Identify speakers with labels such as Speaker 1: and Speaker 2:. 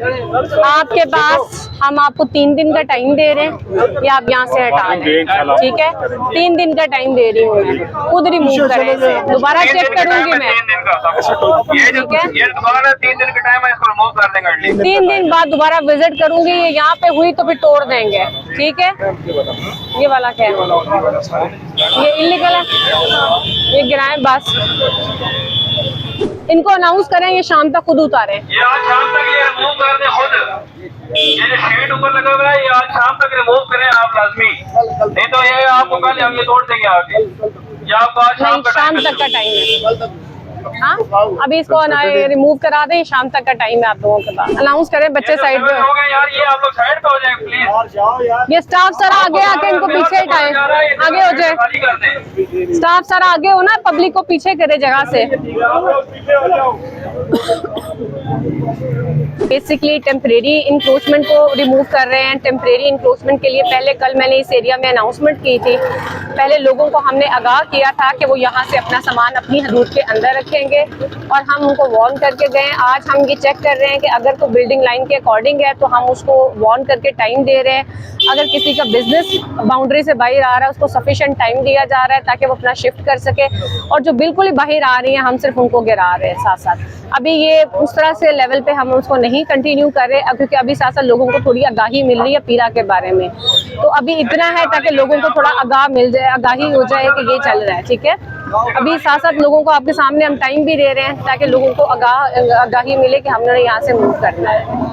Speaker 1: आपके पास हम आपको 3 दिन का टाइम दे रहे हैं, या आप यहाँ से हटा दें, ठीक है? 3 दिन का टाइम दे रही हूँ मैं, खुद रिमूव करें इसे, दोबारा चेक करूंगी मैं, ठीक है?
Speaker 2: ये दोबारा 3 दिन का टाइम है, इसको रिमूव कर देंगे।
Speaker 1: 3 दिन बाद दोबारा विजिट करूंगी, ये यहाँ पे हुई तो फिर तोड़ देंगे, ठीक है? ये वाला क्या है? ये इलीगल है, ये गिराएं बस। इनको अनाउंस करें, ये शाम तक खुद उतारें।
Speaker 2: ये आज शाम तक ये रिमूव कर दें खुद। ये जो शीट ऊपर लगा हुआ है, ये आज शाम तक रिमूव करें आप लाजमी, नहीं तो ये आपको कल हम ये तोड़ देंगे आगे। या आपको आज
Speaker 1: नहीं, शाम तक का टाइम है। हाँ, अभी इसको रिमूव करा दें, शाम तक का टाइम है आप लोगों के पास। अनाउंस करें, बच्चे साइड पे
Speaker 2: हो गए यार, ये आप लोग साइड पे हो जाए प्लीज।
Speaker 1: ये स्टाफ सर आगे आके इनको पीछे हटाएं, आगे हो जाए। स्टाफ सर आगे हो ना, पब्लिक को पीछे करे जगह से। बेसिकली टेम्परेरी इंक्रोचमेंट को रिमूव कर रहे हैं। टेम्परेरी इंक्रोचमेंट के लिए पहले कल मैंने इस एरिया में अनाउंसमेंट की थी। पहले लोगों को हमने आगाह किया था कि वो यहाँ से अपना सामान अपनी हदूद के अंदर रखेंगे, और हम उनको वार्न करके गए। आज हम ये चेक कर रहे हैं कि अगर कोई बिल्डिंग लाइन के अकॉर्डिंग है तो हम उसको वार्न करके टाइम दे रहे हैं। अगर किसी का बिजनेस बाउंड्री से बाहर आ रहा है, उसको सफिशिएंट टाइम दिया जा रहा है ताकि वो अपना शिफ्ट कर सके। और जो बिल्कुल ही बाहर आ रही हैं, हम सिर्फ उनको गिरा रहे हैं साथ साथ। अभी ये उस तरह से लेवल पे हम उसको नहीं कंटिन्यू कर रहे, क्योंकि अभी साथ साथ लोगों को थोड़ी आगाही मिल रही है पीरा के बारे में। तो अभी इतना है ताकि लोगों को थोड़ा आगाही हो जाए कि ये चल रहा है, ठीक है? अभी साथ साथ लोगों को आपके सामने हम टाइम भी दे रहे हैं ताकि लोगों को आगाही मिले कि हमने यहाँ से मूव करना है।